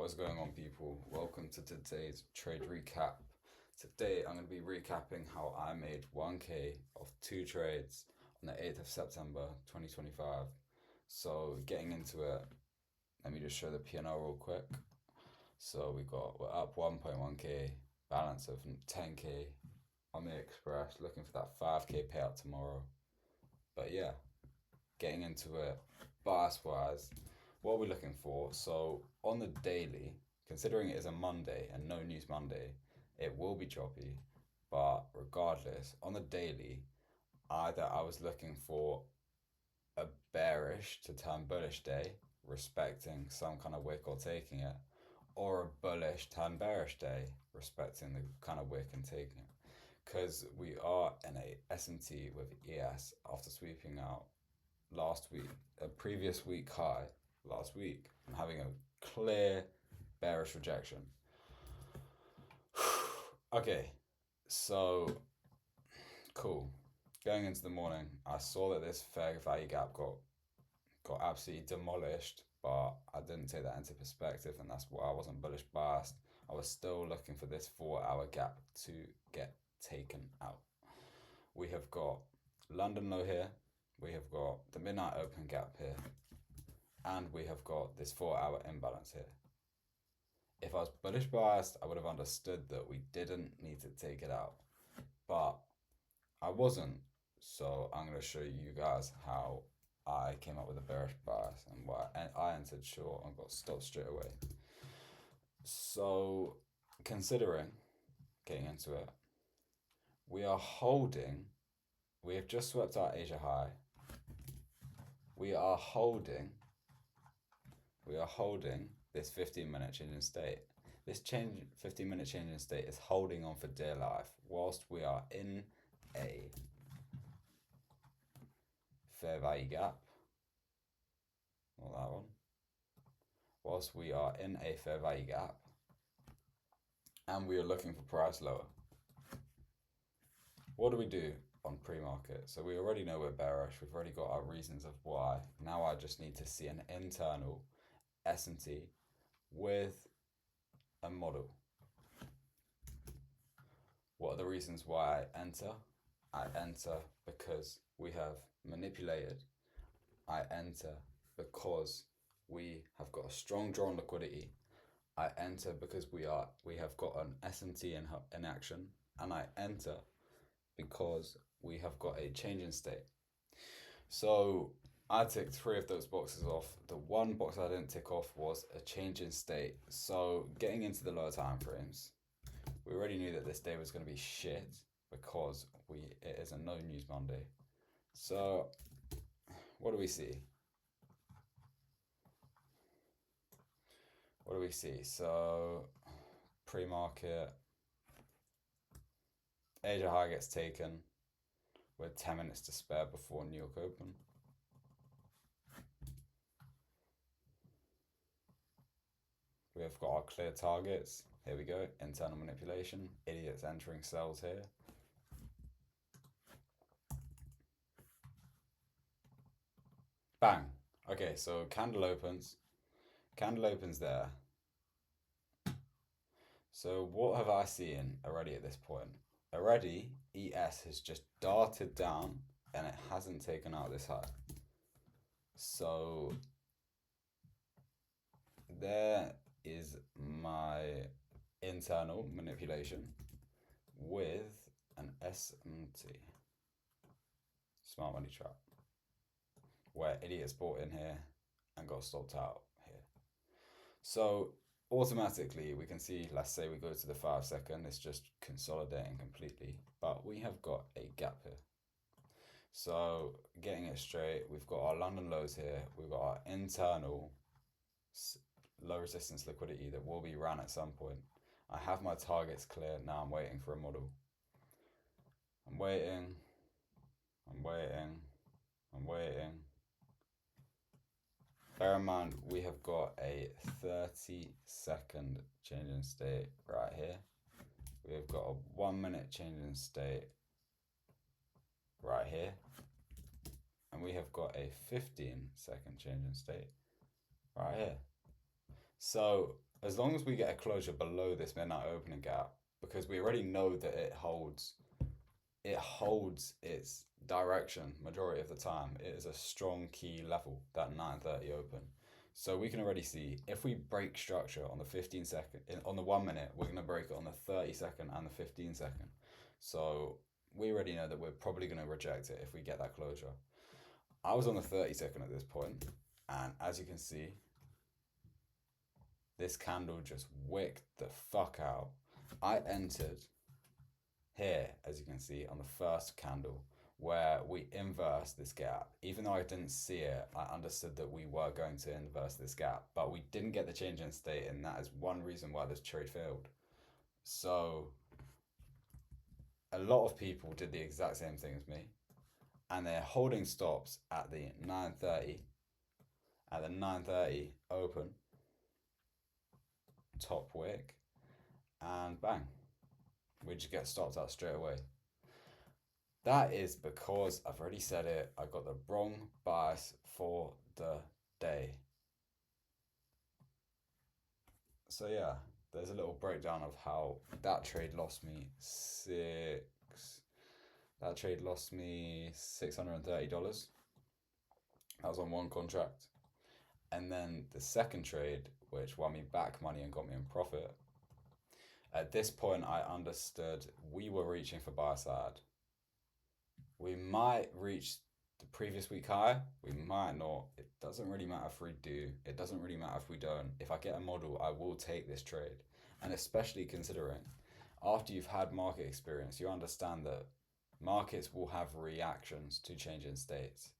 What's going on, people? Welcome to today's trade recap. Today I'm going to be recapping how I made 1k of 2 trades on the 8th of September 2025. So getting into it, let me just show the P&L real quick. So we're up 1.1k, balance of 10k on the Express, looking for that 5k payout tomorrow. But yeah, getting into it, bias wise, what are we looking for? So on the daily, considering it is a Monday and no news Monday, it will be choppy. But regardless, on the daily, either I was looking for a bearish to turn bullish day, respecting some kind of wick or taking it, or a bullish turn bearish day, respecting the kind of wick and taking it. Because we are in a S&T with ES after sweeping out last week, a previous week high last week, and having a clear bearish rejection. Okay, so cool. Going into the morning, I saw that this fair value gap got absolutely demolished, but I didn't take that into perspective, and that's why I wasn't bullish biased. I was still looking for this 4-hour gap to get taken out. We have got London low here, we have got the midnight open gap here, and we have got this 4-hour imbalance here. If I was bullish biased, I would have understood that we didn't need to take it out, but I wasn't. So I'm going to show you guys how I came up with a bearish bias and why I entered short and got stopped straight away. So considering getting into it, we have just swept our Asia high. We are holding this 15-minute change in state. This 15-minute change in state is holding on for dear life whilst we are in a fair value gap. Not that one. Whilst we are in a fair value gap and we are looking for price lower. What do we do on pre-market? So we already know we're bearish. We've already got our reasons of why. Now I just need to see an internal S&T with a model. What are the reasons why I enter? I enter because we have manipulated. I enter because we have got a strong drawn liquidity. I enter because we have got an S&T in action, and I enter because we have got a change in state. So I ticked 3 of those boxes off. The one box I didn't tick off was a change in state. So getting into the lower time frames, we already knew that this day was going to be shit because it is a no news Monday. So what do we see? What do we see? So pre-market, Asia high gets taken with 10 minutes to spare before New York open. We have got our clear targets. Here we go, internal manipulation. Idiots entering sells here. Bang. Okay, so candle opens there. So what have I seen already at this point? Already, ES has just darted down and it hasn't taken out this high. So there is my internal manipulation with an S&T, smart money trap, where idiots bought in here and got stopped out here. So automatically we can see, let's say we go to the 5 second, it's just consolidating completely, but we have got a gap here. So getting it straight, we've got our London lows here, we've got our internal low resistance liquidity that will be ran at some point. I have my targets clear, now I'm waiting for a model. I'm waiting. Bear in mind, we have got a 30-second change in state right here. We have got a 1-minute change in state right here. And we have got a 15-second change in state right here. So as long as we get a closure below this midnight opening gap, because we already know that it holds its direction majority of the time. It is a strong key level, that 9:30 open. So we can already see if we break structure on the 15 second, on the 1 minute, we're going to break it on the 30 second and the 15 second. So we already know that we're probably going to reject it if we get that closure. I was on the 30 second at this point, and as you can see, this candle just wicked the fuck out. I entered here, as you can see, on the first candle, where we inverse this gap. Even though I didn't see it, I understood that we were going to inverse this gap, but we didn't get the change in state, and that is one reason why this trade failed. So a lot of people did the exact same thing as me, and they're holding stops at the 9:30 open, top wick, and bang, we just get stopped out straight away. That is because I've already said it, I got the wrong bias for the day. So yeah, there's a little breakdown of how that trade lost me $630. That was on one contract. And then the second trade, which won me back money and got me in profit, at this point I understood we were reaching for buy side. We might reach the previous week high, we might not. It doesn't really matter if we do, it doesn't really matter if we don't. If I get a model, I will take this trade. And especially considering after you've had market experience, you understand that markets will have reactions to change in states.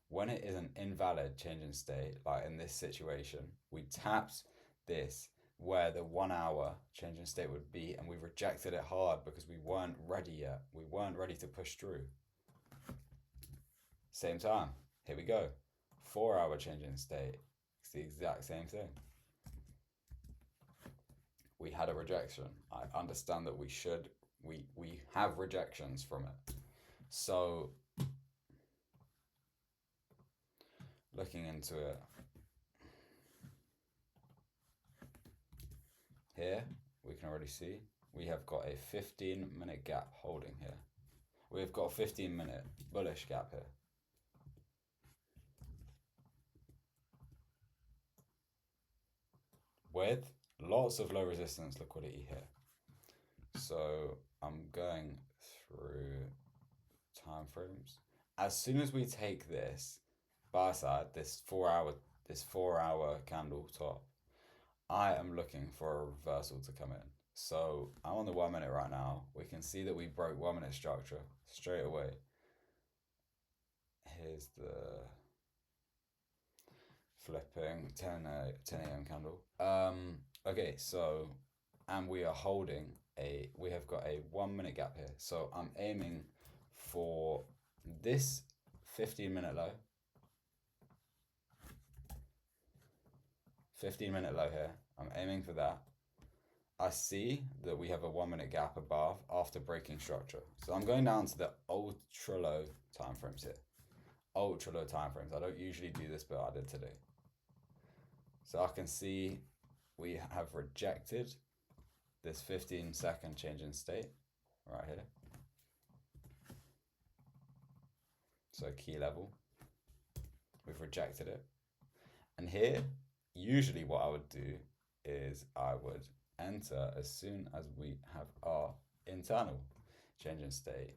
When it is an invalid change in state, like in this situation, we tapped this where the 1 hour change in state would be, and we rejected it hard because we weren't ready yet. We weren't ready to push through. Same time, here we go. 4 hour change in state. It's the exact same thing. We had a rejection. I understand that we have rejections from it. So looking into it here, we can already see we have got a 15-minute gap holding here. We've got a 15-minute bullish gap here. With lots of low resistance liquidity here. So I'm going through time frames. As soon as we take this buy side, this 4 hour candle top, I am looking for a reversal to come in. So I'm on the 1 minute right now. We can see that we broke 1 minute structure straight away. Here's the flipping 10 a.m. candle. Okay, so, and we are holding we have got a 1 minute gap here. So I'm aiming for this 15-minute low. 15-minute low here. I'm aiming for that. I see that we have a 1 minute gap above after breaking structure. So I'm going down to the ultra low time frames here. Ultra low time frames. I don't usually do this, but I did today. So I can see we have rejected this 15-second change in state right here. So key level. We've rejected it. And here, usually what I would do is I would enter as soon as we have our internal change in state,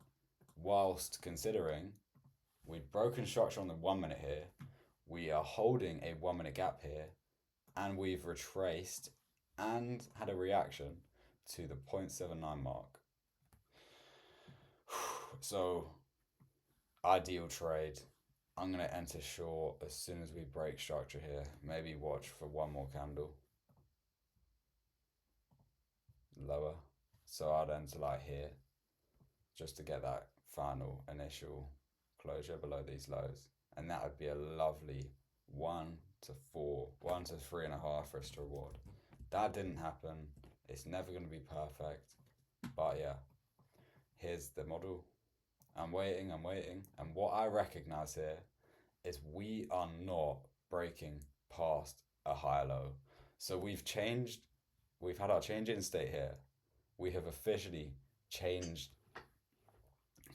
whilst considering we've broken structure on the 1 minute here, we are holding a 1 minute gap here, and we've retraced and had a reaction to the 0.79 mark. So ideal trade. I'm going to enter short as soon as we break structure here. Maybe watch for one more candle. Lower. So I'd enter like here just to get that final initial closure below these lows. And that would be a lovely 1 to 3.5 risk to reward. That didn't happen. It's never going to be perfect. But yeah, here's the model. I'm waiting. And what I recognize here is we are not breaking past a high low. So we've changed we've had our change in state here. We have officially changed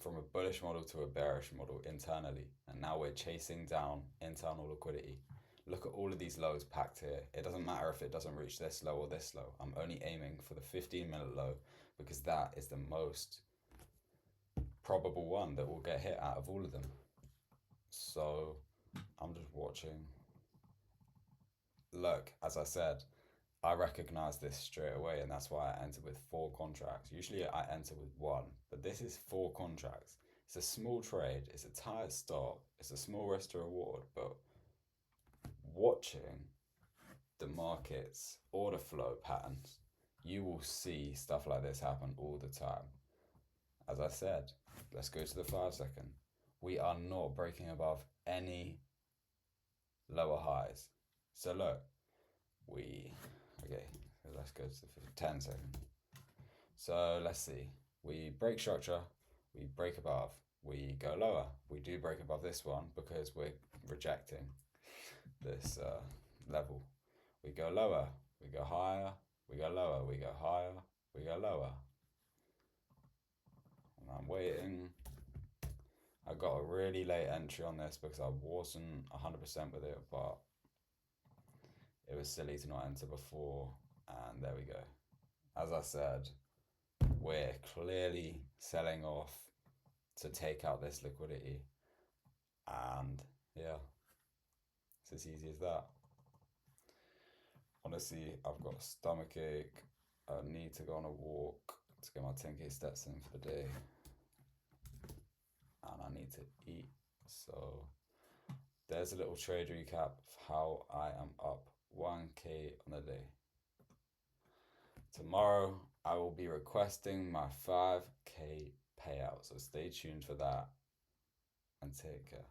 from a bullish model to a bearish model internally, and now we're chasing down internal liquidity. Look at all of these lows packed here. It doesn't matter if it doesn't reach this low or this low. I'm only aiming for the 15-minute low because that is the most probable one that will get hit out of all of them. So I'm just watching. Look, as I said, I recognize this straight away, and that's why I enter with 4 contracts. Usually I enter with 1, but this is 4 contracts. It's a small trade, it's a tight stop, it's a small risk to reward, but watching the market's order flow patterns, you will see stuff like this happen all the time. As I said, let's go to the 5-second. We are not breaking above any lower highs. So look, okay, let's go to the 10-second. So let's see, we break structure, we break above, we go lower. We do break above this one because we're rejecting this level. We go lower, we go higher, we go lower, we go higher, we go lower. And I'm waiting. I got a really late entry on this because I wasn't 100% with it, but it was silly to not enter before, and there we go. As I said, we're clearly selling off to take out this liquidity, and yeah, it's as easy as that. Honestly, I've got a stomach ache. I need to go on a walk to get my 10k steps in for the day, and I need to eat. So there's a little trade recap of how I am up 1k on the day. Tomorrow I will be requesting my 5k payout, so stay tuned for that, and take care.